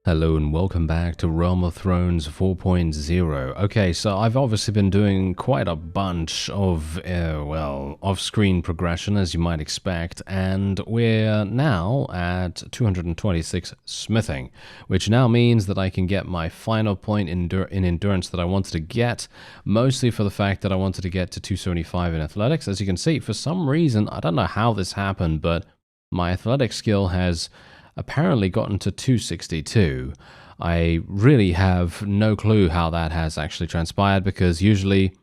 Hello and welcome back to Realm of Thrones 4.0. Okay, so I've obviously been doing quite a bunch of, off-screen progression, as you might expect, and we're now at 226 smithing, which now means that I can get my final point in endurance that I wanted to get, mostly for the fact that I wanted to get to 275 in athletics. As you can see, for some reason, I don't know how this happened, but my athletic skill has apparently gotten to 262. I really have no clue how that has actually transpired because usually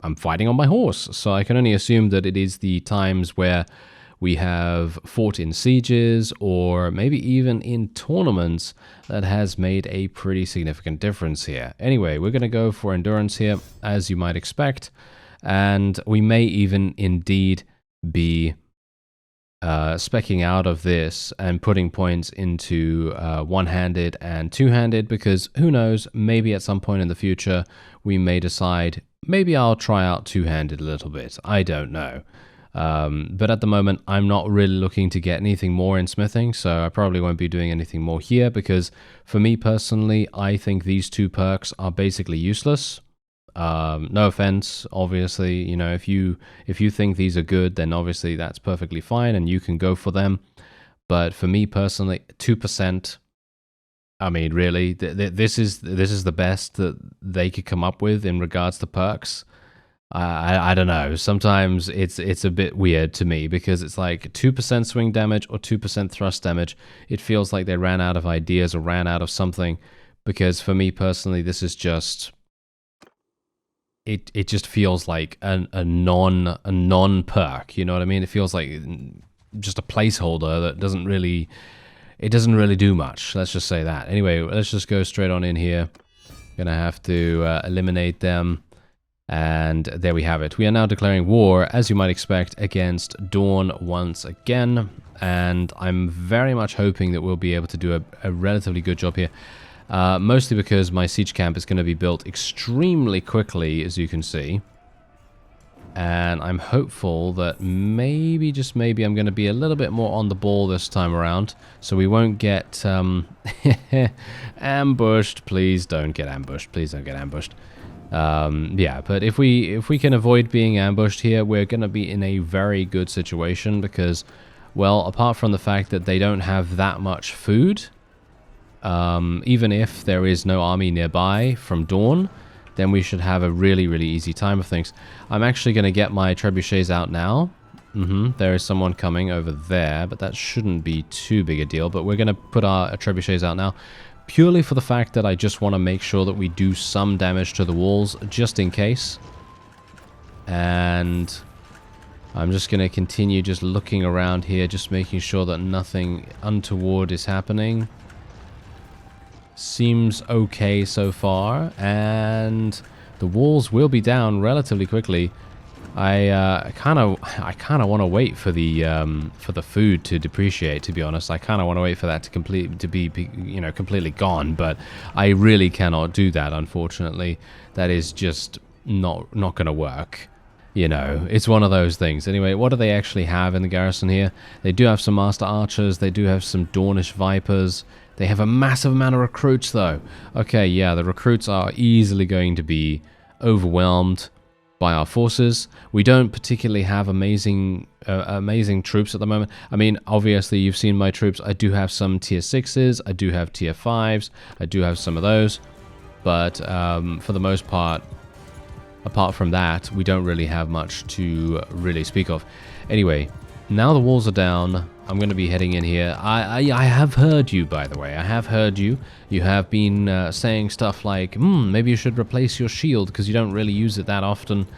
I'm fighting on my horse, so I can only assume that it is the times where we have fought in sieges or maybe even in tournaments that has made a pretty significant difference here. Anyway, we're going to go for endurance here, as you might expect, and we may even indeed be specking out of this and putting points into one-handed and two-handed, because who knows, maybe at some point in the future we may decide maybe I'll try out two-handed a little bit. I don't know. But at the moment I'm not really looking to get anything more in smithing, so I probably won't be doing anything more here, because for me personally I think these two perks are basically useless. No offense, obviously, you know, if you think these are good, then obviously that's perfectly fine and you can go for them. But for me personally, 2%, I mean, really, this is the best that they could come up with in regards to perks. I don't know. Sometimes it's a bit weird to me, because it's like 2% swing damage or 2% thrust damage. It feels like they ran out of ideas or ran out of something, because for me personally, this is just... It just feels like a non perk, you know what I mean? It feels like just a placeholder that doesn't really do much. Let's just say that. Anyway, let's just go straight on in here. Gonna have to eliminate them, and there we have it. We are now declaring war, as you might expect, against Dorne once again, and I'm very much hoping that we'll be able to do a relatively good job here. Mostly because my siege camp is going to be built extremely quickly, as you can see. And I'm hopeful that maybe, just maybe, I'm going to be a little bit more on the ball this time around, so we won't get ambushed. Please don't get ambushed. Please don't get ambushed. Yeah, but if we can avoid being ambushed here, we're going to be in a very good situation, because, well, apart from the fact that they don't have that much food... even if there is no army nearby from Dorne, then we should have a really, really easy time of things. I'm actually going to get my trebuchets out now. There is someone coming over there, but that shouldn't be too big a deal. But we're going to put our trebuchets out now, purely for the fact that I just want to make sure that we do some damage to the walls, just in case. And I'm just going to continue just looking around here, just making sure that nothing untoward is happening. Seems okay so far, and the walls will be down relatively quickly. I kind of want to wait for the food to depreciate. To be honest, I kind of want to wait for that to be completely gone. But I really cannot do that, unfortunately. That is just not going to work. You know, it's one of those things. Anyway, what do they actually have in the garrison here? They do have some Master Archers. They do have some Dornish Vipers. They have a massive amount of recruits, though. Okay, yeah, the recruits are easily going to be overwhelmed by our forces. We don't particularly have amazing troops at the moment. I mean, obviously, you've seen my troops. I do have some tier 6s. I do have tier 5s. I do have some of those. But for the most part, apart from that, we don't really have much to really speak of. Anyway, now the walls are down. I'm going to be heading in here. I have heard you, by the way. I have heard you. You have been saying stuff like, maybe you should replace your shield because you don't really use it that often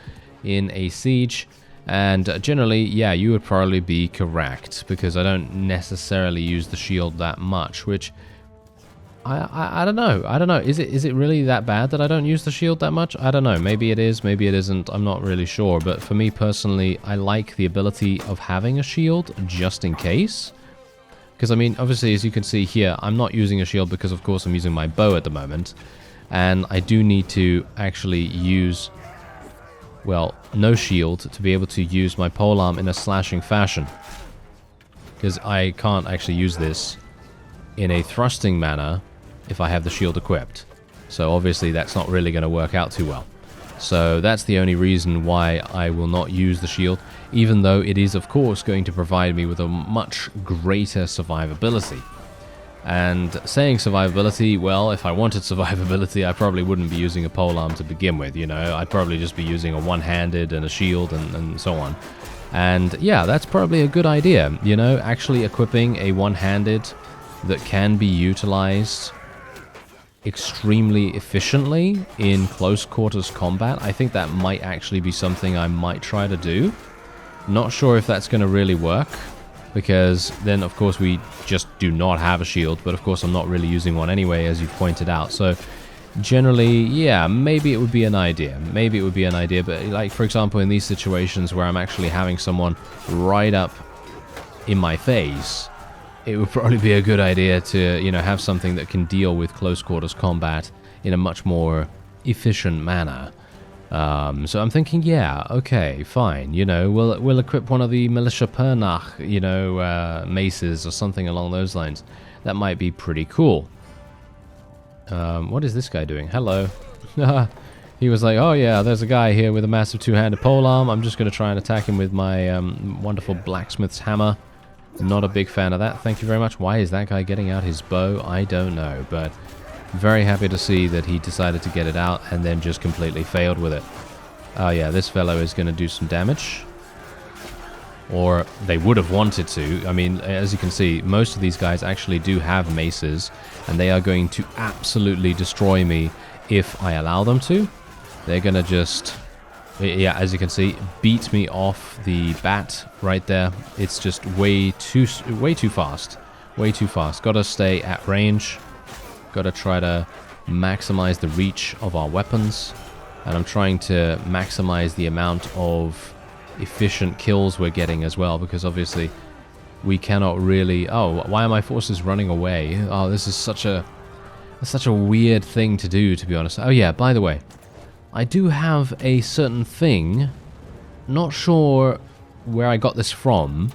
in a siege. And generally, yeah, you would probably be correct, because I don't necessarily use the shield that much, which... I don't know. I don't know. Is it really that bad that I don't use the shield that much? I don't know. Maybe it is. Maybe it isn't. I'm not really sure. But for me personally, I like the ability of having a shield just in case. Because, I mean, obviously, as you can see here, I'm not using a shield because, of course, I'm using my bow at the moment. And I do need to actually use, well, no shield to be able to use my polearm in a slashing fashion. Because I can't actually use this in a thrusting manner if I have the shield equipped. So obviously that's not really going to work out too well. So that's the only reason why I will not use the shield, even though it is of course going to provide me with a much greater survivability. And saying survivability, well, if I wanted survivability, I probably wouldn't be using a polearm to begin with, you know. I'd probably just be using a one-handed and a shield and so on. And yeah, that's probably a good idea, you know, actually equipping a one-handed that can be utilized extremely efficiently in close quarters combat. I think that might actually be something I might try to do. Not sure if that's going to really work, because then of course we just do not have a shield, but of course I'm not really using one anyway, as you've pointed out. So generally, yeah, maybe it would be an idea. Maybe it would be an idea, but like for example in these situations where I'm actually having someone right up in my face, it would probably be a good idea to, you know, have something that can deal with close quarters combat in a much more efficient manner. So I'm thinking, yeah, okay, fine, you know, we'll equip one of the Militia Pernach, you know, maces or something along those lines. That might be pretty cool. What is this guy doing? Hello. He was like, oh yeah, there's a guy here with a massive two-handed polearm. I'm just going to try and attack him with my wonderful blacksmith's hammer. Not a big fan of that, thank you very much. Why is that guy getting out his bow? I don't know, but very happy to see that he decided to get it out and then just completely failed with it. Oh yeah, this fellow is going to do some damage. Or they would have wanted to. I mean, as you can see, most of these guys actually do have maces, and they are going to absolutely destroy me if I allow them to. They're going to just, yeah, as you can see, beat me off the bat right there. It's just way too fast. Way too fast. Gotta stay at range. Gotta try to maximize the reach of our weapons. And I'm trying to maximize the amount of efficient kills we're getting as well, because obviously we cannot really... Oh, why are my forces running away? Oh, this is such a weird thing to do, to be honest. Oh yeah, by the way, I do have a certain thing, not sure where I got this from,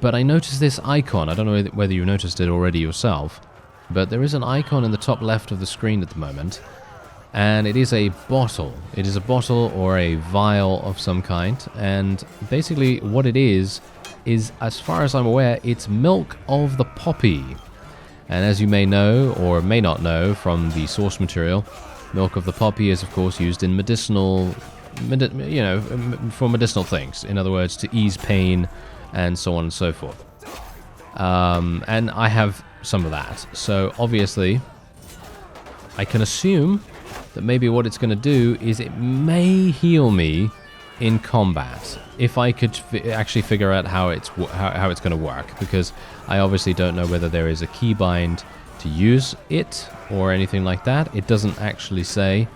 but I noticed this icon. I don't know whether you noticed it already yourself, but there is an icon in the top left of the screen at the moment, and it is a bottle. It is a bottle or a vial of some kind, and basically what it is, as far as I'm aware, it's milk of the poppy. And as you may know, or may not know from the source material, milk of the poppy is of course used in medicinal, you know, for medicinal things. In other words, to ease pain and so on and so forth. And I have some of that. So obviously, I can assume that maybe what it's going to do is it may heal me in combat. If I could actually figure out how it's going to work, because I obviously don't know whether there is a keybind to use it or anything like that. It doesn't actually say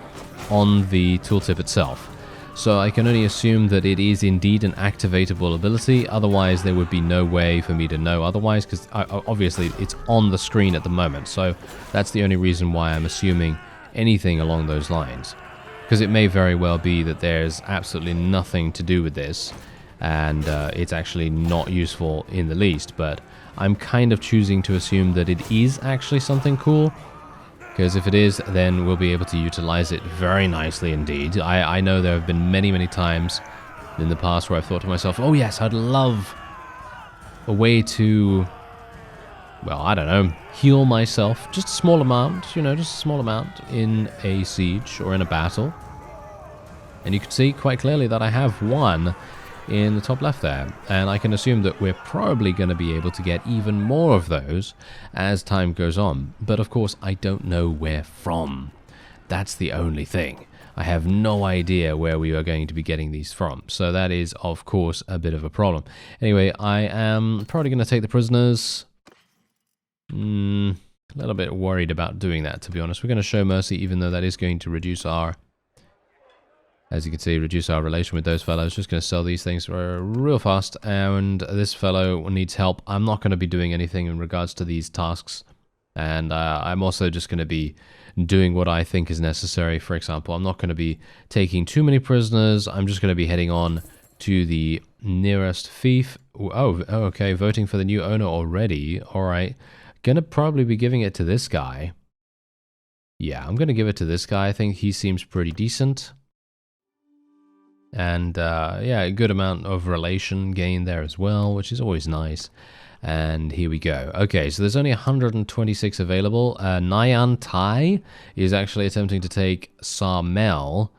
on the tooltip itself. So I can only assume that it is indeed an activatable ability, otherwise there would be no way for me to know otherwise, because obviously it's on the screen at the moment. So that's the only reason why I'm assuming anything along those lines. Because it may very well be that there's absolutely nothing to do with this, and it's actually not useful in the least, but I'm kind of choosing to assume that it is actually something cool, because if it is, then we'll be able to utilize it very nicely indeed. I know there have been many times in the past where I've thought to myself, oh yes, I'd love a way to, well, I don't know, heal myself, just a small amount, you know, just a small amount in a siege or in a battle. And you can see quite clearly that I have one in the top left there, and I can assume that we're probably going to be able to get even more of those as time goes on, but of course I don't know where from. That's the only thing. I have no idea where we are going to be getting these from, so that is of course a bit of a problem. Anyway, I am probably going to take the prisoners. A little bit worried about doing that, to be honest. We're going to show mercy, even though that is going to reduce our, as you can see, reduce our relation with those fellows. Just going to sell these things real fast, and this fellow needs help. I'm not going to be doing anything in regards to these tasks, and I'm also just going to be doing what I think is necessary. For example, I'm not going to be taking too many prisoners. I'm just going to be heading on to the nearest fief. Oh, okay, voting for the new owner already. All right. Gonna probably be giving it to this guy. Yeah, I'm gonna give it to this guy. I think he seems pretty decent. And yeah, a good amount of relation gain there as well, which is always nice. And here we go. Okay, so there's only 126 available. Nyan Tai is actually attempting to take Sarmel.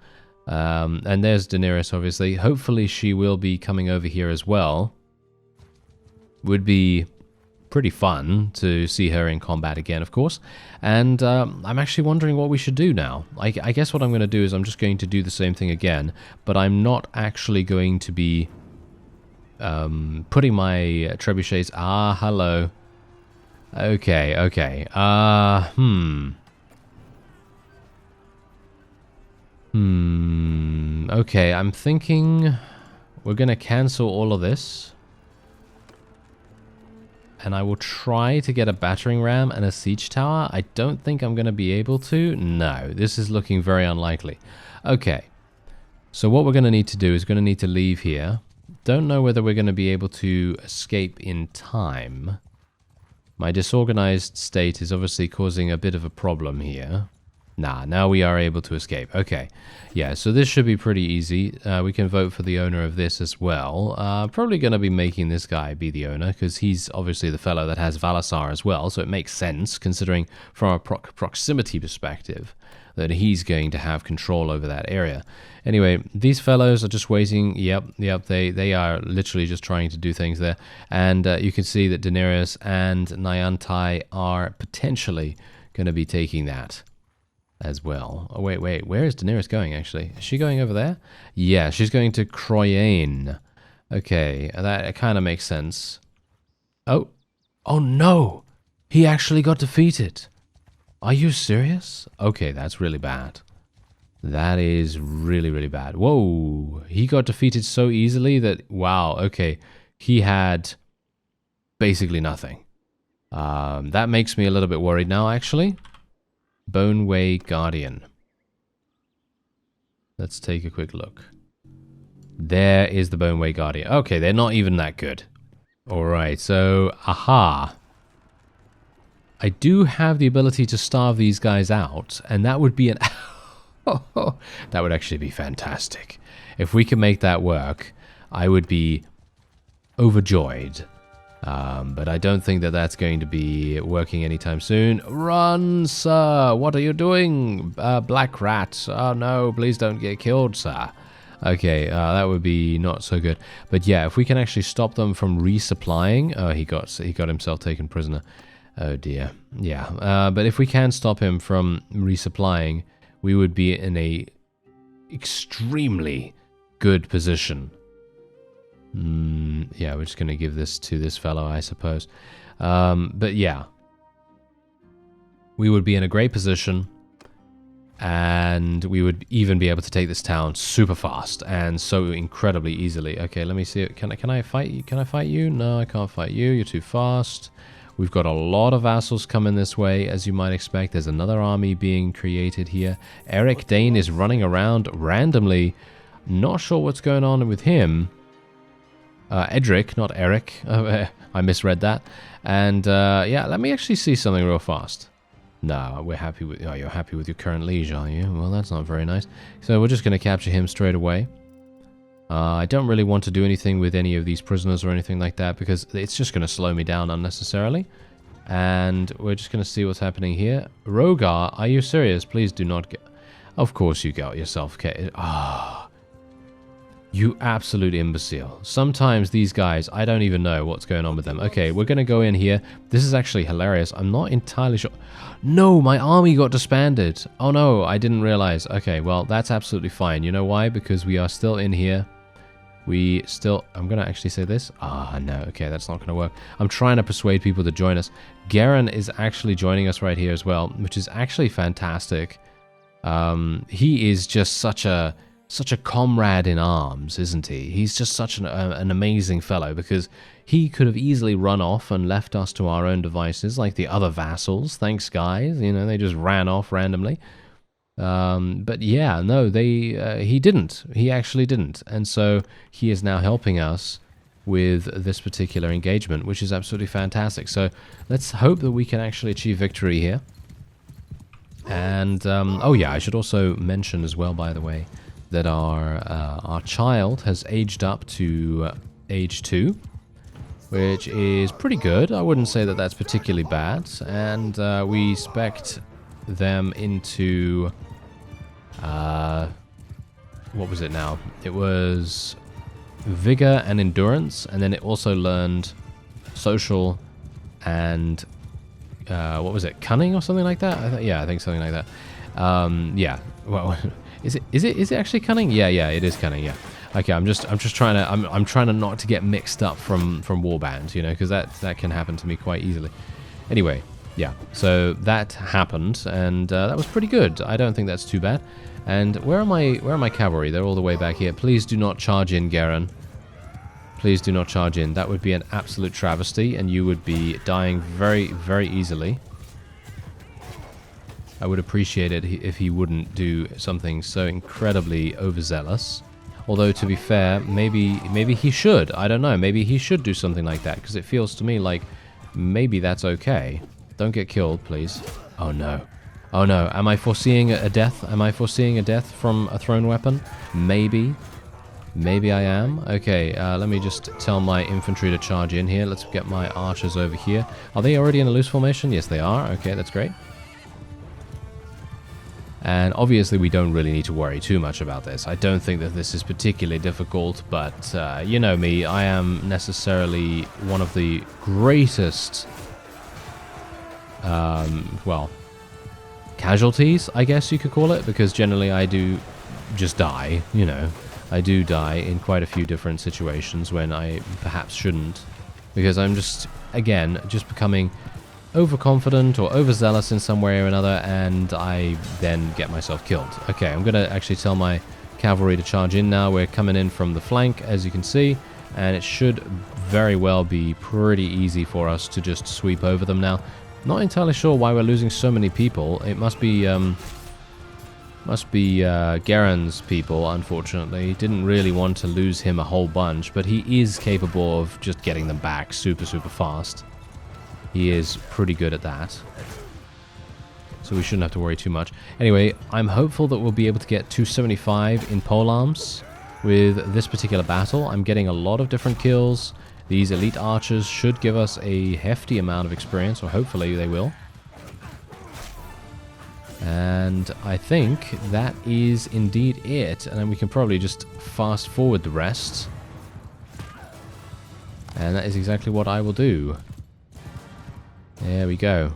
And there's Daenerys, obviously. Hopefully she will be coming over here as well. Would be pretty fun to see her in combat again, of course. And I'm actually wondering what we should do now. I guess what I'm going to do is I'm just going to do the same thing again, but I'm not actually going to be putting my trebuchets... Ah, hello. Okay, okay. Okay, I'm thinking we're going to cancel all of this. And I will try to get a battering ram and a siege tower. I don't think I'm going to be able to. No, this is looking very unlikely. Okay, so what we're going to need to do is going to need to leave here. Don't know whether we're going to be able to escape in time. My disorganized state is obviously causing a bit of a problem here. Nah, now we are able to escape. Okay, yeah, so this should be pretty easy. We can vote for the owner of this as well. Probably going to be making this guy be the owner, because he's obviously the fellow that has Valasar as well, so it makes sense, considering from a proximity perspective, that he's going to have control over that area. Anyway, these fellows are just waiting. Yep, they are literally just trying to do things there. And you can see that Daenerys and Nyan Tai are potentially going to be taking that as well. Oh, wait, where is Daenerys going, actually? Is she going over there? Yeah, she's going to Croyane. Okay, that kind of makes sense. Oh no! He actually got defeated! Are you serious? Okay, that's really bad. That is really, really bad. Whoa, he got defeated so easily that, wow, okay, he had basically nothing. That makes me a little bit worried now, actually. Boneway Guardian. Let's take a quick look. There is the Boneway Guardian. Okay, they're not even that good. Alright, so, aha. I do have the ability to starve these guys out, and that would be an... that would actually be fantastic. If we can make that work, I would be overjoyed. But I don't think that that's going to be working anytime soon. Run, sir! What are you doing? Black rat. Oh no, please don't get killed, sir. Okay, that would be not so good. But yeah, if we can actually stop them from resupplying... Oh, he got himself taken prisoner. Oh dear. Yeah, but if we can stop him from resupplying, we would be in a extremely good position. Yeah, we're just going to give this to this fellow, I suppose. But yeah, we would be in a great position, and we would even be able to take this town super fast and so incredibly easily. Okay, let me see. Can I fight you? Can I fight you? No, I can't fight you. You're too fast. We've got a lot of vassals coming this way, as you might expect. There's another army being created here. Eric Dane is running around randomly. Not sure what's going on with him. Edric, not Eric. I misread that. And yeah, let me actually see something real fast. No, we're happy with... Oh, you're happy with your current liege, are you? Well, that's not very nice. So we're just going to capture him straight away. I don't really want to do anything with any of these prisoners or anything like that, because it's just going to slow me down unnecessarily. And we're just going to see what's happening here. Rogar, are you serious? Please do not get... Of course you got yourself... Ah... You absolute imbecile. Sometimes these guys, I don't even know what's going on with them. Okay, we're going to go in here. This is actually hilarious. I'm not entirely sure. No, my army got disbanded. Oh no, I didn't realize. Okay, well, that's absolutely fine. You know why? Because we are still in here. We still... I'm going to actually say this. Ah, no. Okay, that's not going to work. I'm trying to persuade people to join us. Garen is actually joining us right here as well, which is actually fantastic. He is just such a comrade in arms, isn't he? He's just such an amazing fellow, because he could have easily run off and left us to our own devices like the other vassals. Thanks, guys. You know, they just ran off randomly. But yeah, no, he didn't. He actually didn't. And so he is now helping us with this particular engagement, which is absolutely fantastic. So let's hope that we can actually achieve victory here. And, oh yeah, I should also mention as well, by the way, that our child has aged up to age 2, which is pretty good. I wouldn't say that that's particularly bad. And we spec'd them into, what was it now? It was vigor and endurance, and then it also learned social and what was it, cunning or something like that? Yeah, I think something like that. Yeah. Well, is it actually cunning? Yeah, it is cunning. Yeah. Okay, I'm just trying to I'm trying to not to get mixed up from warbands, you know, because that can happen to me quite easily. Anyway, yeah. So that happened, and that was pretty good. I don't think that's too bad. And where are my cavalry? They're all the way back here. Please do not charge in, Garen. Please do not charge in. That would be an absolute travesty, and you would be dying very, very easily. I would appreciate it if he wouldn't do something so incredibly overzealous. Although, to be fair, maybe he should. I don't know. Maybe he should do something like that, because it feels to me like maybe that's okay. Don't get killed, please. Oh, no. Oh no, am I foreseeing a death? Am I foreseeing a death from a thrown weapon? Maybe. Maybe I am. Okay, let me just tell my infantry to charge in here. Let's get my archers over here. Are they already in a loose formation? Yes, they are. Okay, that's great. And obviously we don't really need to worry too much about this. I don't think that this is particularly difficult, but you know me, I am necessarily one of the greatest, well, casualties, I guess you could call it, because generally I do just die, you know. I do die in quite a few different situations when I perhaps shouldn't, because I'm just, again, just becoming overconfident or overzealous in some way or another, and I then get myself killed. Okay, I'm going to actually tell my cavalry to charge in now. We're coming in from the flank, as you can see, and it should very well be pretty easy for us to just sweep over them now. Not entirely sure why we're losing so many people. It must be Garen's people, unfortunately. Didn't really want to lose him a whole bunch, but he is capable of just getting them back super, super fast. He is pretty good at that. So we shouldn't have to worry too much. Anyway, I'm hopeful that we'll be able to get 275 in polearms with this particular battle. I'm getting a lot of different kills. These elite archers should give us a hefty amount of experience, or hopefully they will. And I think that is indeed it. And then we can probably just fast forward the rest. And that is exactly what I will do. There we go.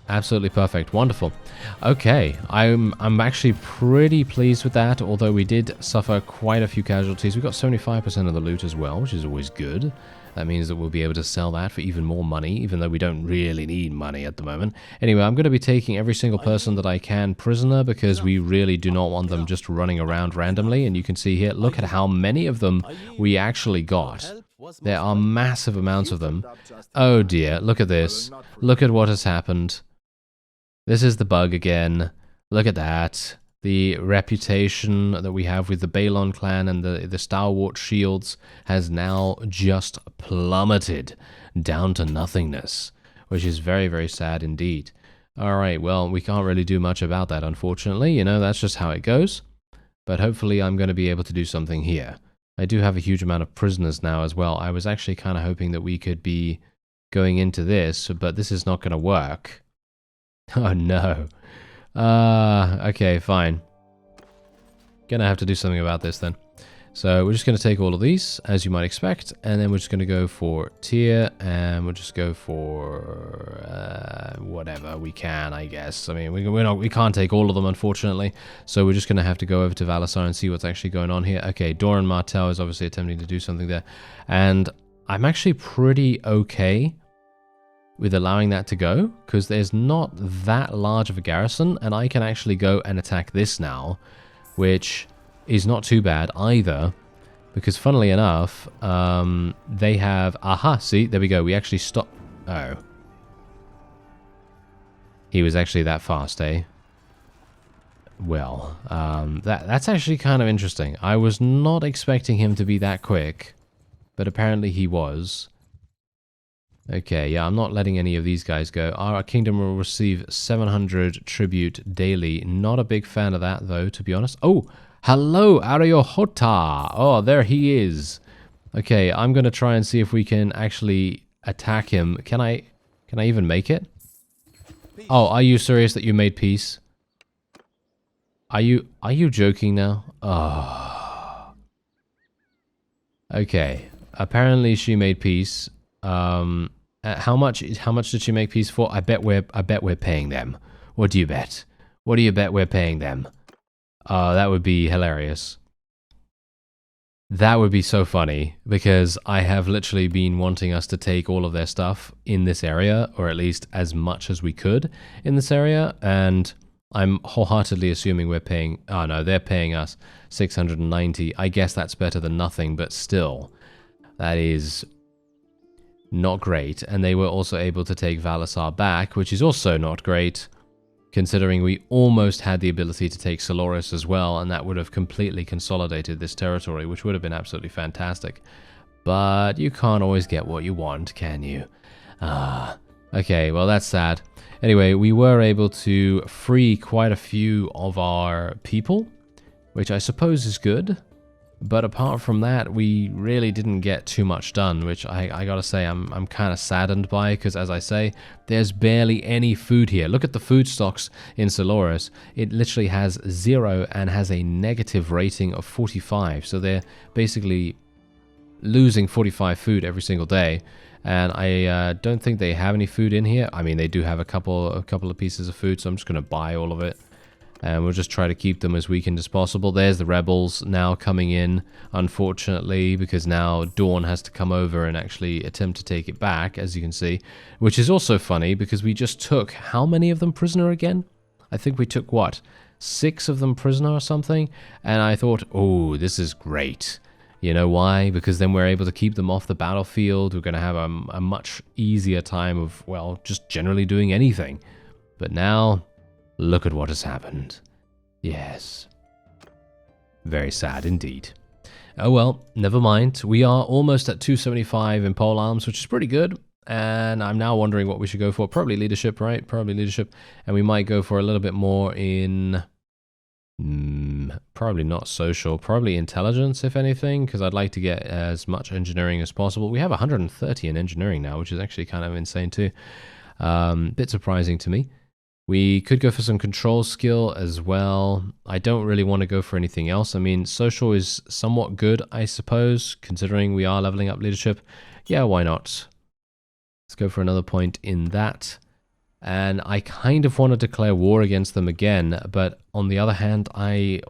Absolutely perfect. Wonderful. Okay, I'm actually pretty pleased with that, although we did suffer quite a few casualties. We got 75% of the loot as well, which is always good. That means that we'll be able to sell that for even more money, even though we don't really need money at the moment. Anyway, I'm going to be taking every single person that I can prisoner, because we really do not want them just running around randomly. And you can see here, look at how many of them we actually got. There are massive amounts of them. Oh dear, look at this. Look at what has happened. This is the bug again. Look at that. The reputation that we have with the Balon clan and the Stalwart Shields has now just plummeted down to nothingness, which is very, very sad indeed. Alright, well, we can't really do much about that, unfortunately. You know, that's just how it goes. But hopefully I'm going to be able to do something here. I do have a huge amount of prisoners now as well. I was actually kind of hoping that we could be going into this, but this is not going to work. Oh no. Okay, fine. Gonna have to do something about this then. So we're just going to take all of these, as you might expect, and then we're just going to go for tier, and we'll just go for whatever we can, I guess. I mean, we can't take all of them, unfortunately, so we're just going to have to go over to Valisar and see what's actually going on here. Okay, Dorne Martell is obviously attempting to do something there, and I'm actually pretty okay with allowing that to go, because there's not that large of a garrison, and I can actually go and attack this now, which is not too bad either, because funnily enough, they have... Aha, see, there we go, we actually stopped... Oh. He was actually that fast, eh? Well, that's actually kind of interesting. I was not expecting him to be that quick. but apparently he was. Okay, yeah, I'm not letting any of these guys go. Our kingdom will receive 700 tribute daily. Not a big fan of that, though, to be honest. Oh, hello, Ariohota. Oh, there he is. Okay, I'm going to try and see if we can actually attack him. Can I even make it? Oh, are you serious that you made peace? Are you joking now? Oh. Okay. Apparently she made peace. How much did she make peace for? I bet we're paying them. What do you bet? What do you bet we're paying them? That would be hilarious. That would be so funny, because I have literally been wanting us to take all of their stuff in this area, or at least as much as we could in this area, and I'm wholeheartedly assuming we're paying... Oh no, they're paying us 690. I guess that's better than nothing, but still, that is not great. And they were also able to take Valasar back, which is also not great, considering we almost had the ability to take selhorys as well, and that would have completely consolidated this territory, which would have been absolutely fantastic. But you can't always get what you want, can you? Okay, well, that's sad. Anyway, we were able to free quite a few of our people, which I suppose is good. But apart from that, we really didn't get too much done, which I gotta say I'm kind of saddened by, because as I say, there's barely any food here. Look at the food stocks in selhorys. It literally has 0 and has a negative rating of 45. So they're basically losing 45 food every single day. And I don't think they have any food in here. I mean, they do have a couple of pieces of food, so I'm just gonna buy all of it. And we'll just try to keep them as weakened as possible. There's the rebels now coming in, unfortunately, because now Dorne has to come over and actually attempt to take it back, as you can see. Which is also funny, because we just took how many of them prisoner again? I think we took, what, 6 of them prisoner or something? And I thought, oh, this is great. You know why? Because then we're able to keep them off the battlefield. We're going to have a much easier time of, well, just generally doing anything. But now... look at what has happened. Yes. Very sad indeed. Oh well, never mind. We are almost at 275 in pole arms, which is pretty good. And I'm now wondering what we should go for. Probably leadership, right? Probably leadership. And we might go for a little bit more in... probably not social. Probably intelligence, if anything, because I'd like to get as much engineering as possible. We have 130 in engineering now, which is actually kind of insane too. Bit surprising to me. We could go for some control skill as well. I don't really want to go for anything else. I mean, social is somewhat good, I suppose, considering we are leveling up leadership. Yeah, why not? Let's go for another point in that. And I kind of want to declare war against them again, but on the other hand, I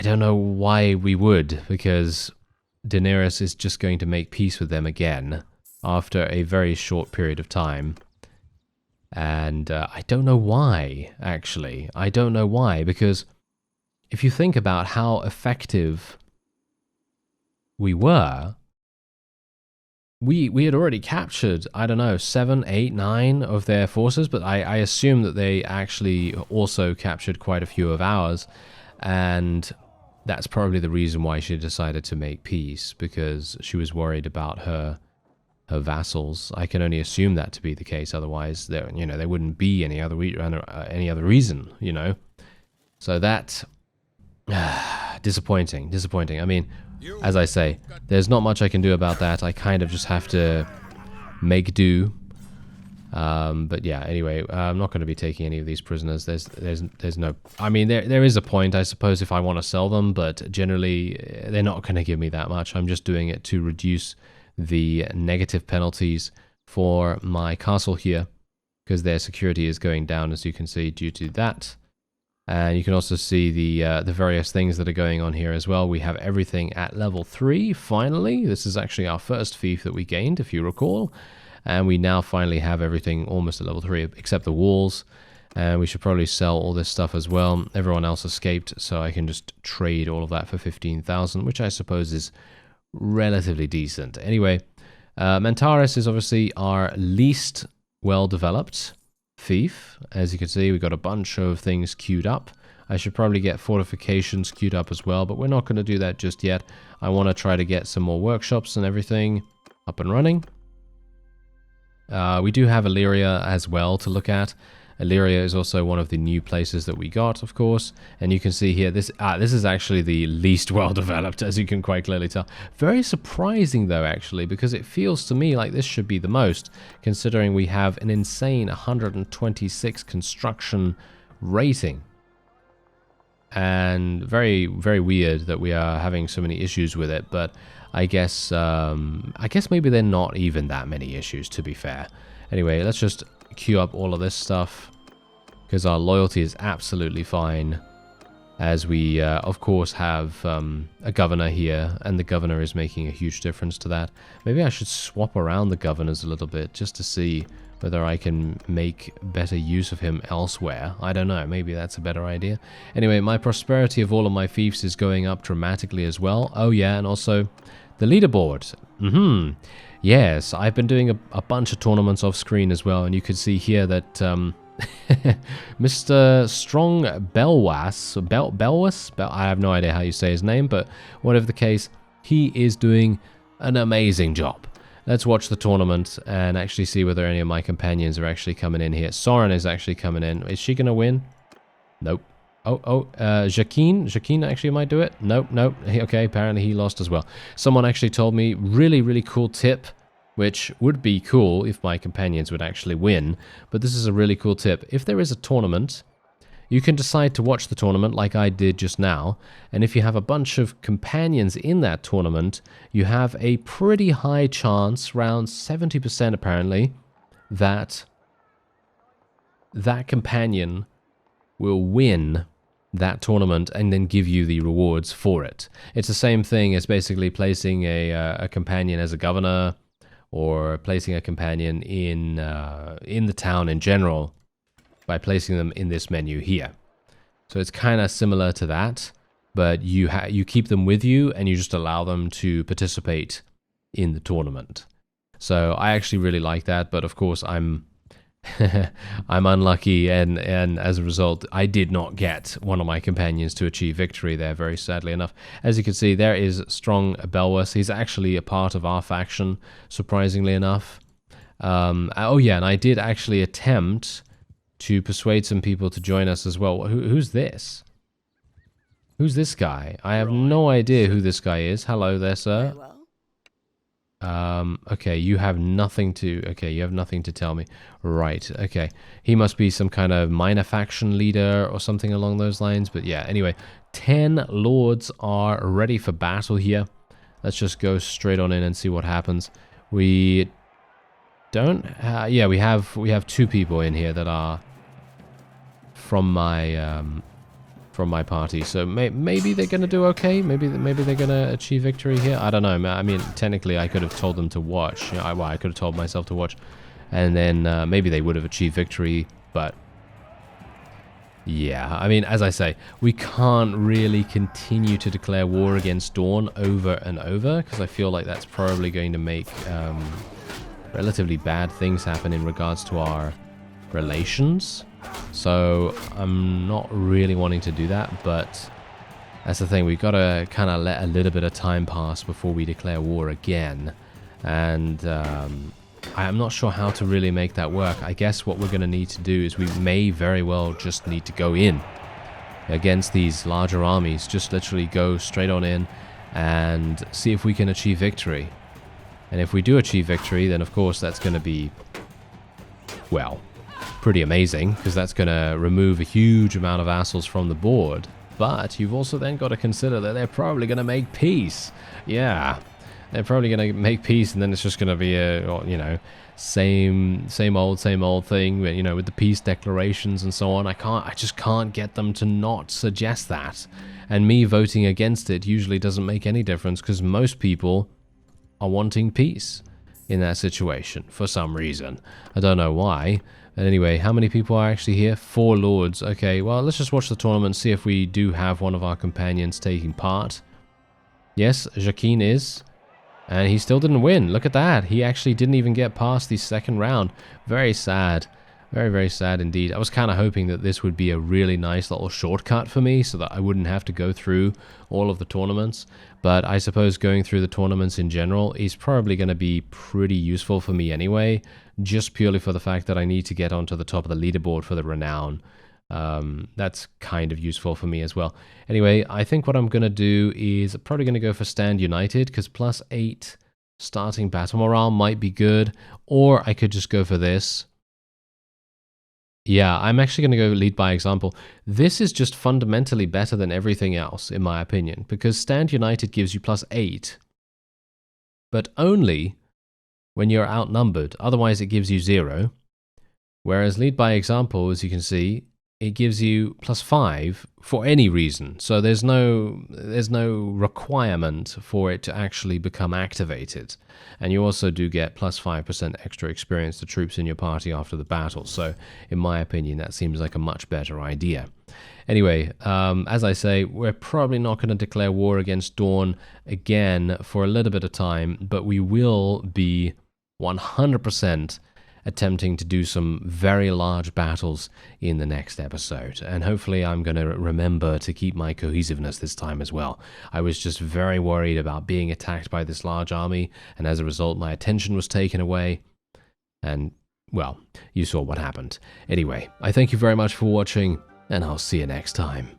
don't know why we would, because Daenerys is just going to make peace with them again after a very short period of time. And I don't know why, actually. I don't know why, because if you think about how effective we were, we had already captured, I don't know, 7, 8, 9 of their forces, but I assume that they actually also captured quite a few of ours, and that's probably the reason why she decided to make peace, because she was worried about her vassals. I can only assume that to be the case. Otherwise, there wouldn't be any other reason, you know. So that disappointing. I mean, as I say, there's not much I can do about that. I kind of just have to make do. But yeah, anyway, I'm not going to be taking any of these prisoners. There's no... I mean, there is a point, I suppose, if I want to sell them, but generally, they're not going to give me that much. I'm just doing it to reduce the negative penalties for my castle here, because their security is going down, as you can see, due to that. And you can also see the various things that are going on here as well. We have everything at level 3, finally. This is actually our first fief that we gained, if you recall. And we now finally have everything almost at level 3, except the walls. And we should probably sell all this stuff as well. Everyone else escaped, so I can just trade all of that for 15,000, which I suppose is relatively decent. Anyway, Mantaris is obviously our least well-developed fief. As you can see, we've got a bunch of things queued up. I should probably get fortifications queued up as well, but we're not going to do that just yet. I want to try to get some more workshops and everything up and running. We do have Illyria as well to look at. Illyria is also one of the new places that we got, of course. And you can see here, this is actually the least well developed, as you can quite clearly tell. Very surprising, though, actually, because it feels to me like this should be the most, considering we have an insane 126 construction rating. And very, very weird that we are having so many issues with it, but I guess maybe they're not even that many issues, to be fair. Anyway, let's just queue up all of this stuff, because our loyalty is absolutely fine, as we of course have a governor here, and the governor is making a huge difference to that. Maybe I should swap around the governors a little bit just to see whether I can make better use of him elsewhere. I don't know, maybe that's a better idea. Anyway, my prosperity of all of my fiefs is going up dramatically as well. Oh yeah, and also the leaderboard. Yes, I've been doing a bunch of tournaments off screen as well, and you can see here that Mr. Strong Belwas, I have no idea how you say his name, but whatever the case, he is doing an amazing job. Let's watch the tournament and actually see whether any of my companions are actually coming in here. Soren is actually coming in. Is she going to win? Nope. Jacqueline actually might do it. Nope. Okay, apparently he lost as well. Someone actually told me really cool tip, which would be cool if my companions would actually win, but this is a really cool tip. If there is a tournament, you can decide to watch the tournament like I did just now, and if you have a bunch of companions in that tournament, you have a pretty high chance, around 70% apparently, that that companion will win that tournament and then give you the rewards for it. It's the same thing as basically placing a companion as a governor, or placing a companion in the town in general by placing them in this menu here. So it's kind of similar to that, but you keep them with you and you just allow them to participate in the tournament. So I actually really like that, but of course I'm I'm unlucky, and as a result, I did not get one of my companions to achieve victory there, very sadly enough. As you can see, there is Strong Belwas. He's actually a part of our faction, surprisingly enough. Oh yeah, and I did actually attempt to persuade some people to join us as well. Who's this? Who's this guy? I have no idea who this guy is. Hello there, sir. Okay, you have nothing to tell me. Right, okay. He must be some kind of minor faction leader or something along those lines, but yeah, anyway. 10 lords are ready for battle here. Let's just go straight on in and see what happens. We don't, yeah, we have 2 people in here that are from my party, so maybe they're gonna do okay. Maybe they're gonna achieve victory here. I don't know. I mean, technically, I could have told them to watch. You know, I could have told myself to watch, and then maybe they would have achieved victory. But yeah, I mean, as I say, we can't really continue to declare war against Dorne over and over, because I feel like that's probably going to make relatively bad things happen in regards to our relations. So I'm not really wanting to do that, but that's the thing. We've got to kind of let a little bit of time pass before we declare war again, and I'm not sure how to really make that work. I guess what we're going to need to do is we may very well just need to go in against these larger armies, just literally go straight on in and see if we can achieve victory. And if we do achieve victory, then of course that's going to be, well, pretty amazing, because that's going to remove a huge amount of vassals from the board. But you've also then got to consider that they're probably going to make peace. Yeah, they're probably going to make peace, and then it's just going to be a, you know, same old thing, you know, with the peace declarations and so on. I just can't get them to not suggest that. And me voting against it usually doesn't make any difference, because most people are wanting peace in that situation for some reason. I don't know why. Anyway, how many people are actually here? 4 lords. Okay, well, let's just watch the tournament and see if we do have one of our companions taking part. Yes, Jacqueline is. And he still didn't win. Look at that. He actually didn't even get past the second round. Very sad. Very, very sad indeed. I was kind of hoping that this would be a really nice little shortcut for me so that I wouldn't have to go through all of the tournaments. But I suppose going through the tournaments in general is probably going to be pretty useful for me anyway, just purely for the fact that I need to get onto the top of the leaderboard for the renown. That's kind of useful for me as well. Anyway, I think what I'm going to do is probably going to go for Stand United, because +8 starting battle morale might be good, or I could just go for this. Yeah, I'm actually going to go lead by example. This is just fundamentally better than everything else, in my opinion, because Stand United gives you +8, but only when you're outnumbered. Otherwise, it gives you 0. Whereas lead by example, as you can see, it gives you +5 for any reason. So there's no requirement for it to actually become activated. And you also do get +5% extra experience to troops in your party after the battle. So in my opinion, that seems like a much better idea. Anyway, as I say, we're probably not going to declare war against Dorne again for a little bit of time, but we will be 100% attempting to do some very large battles in the next episode. And hopefully I'm going to remember to keep my cohesiveness this time as well. I was just very worried about being attacked by this large army, and as a result my attention was taken away. And, well, you saw what happened. Anyway, I thank you very much for watching, and I'll see you next time.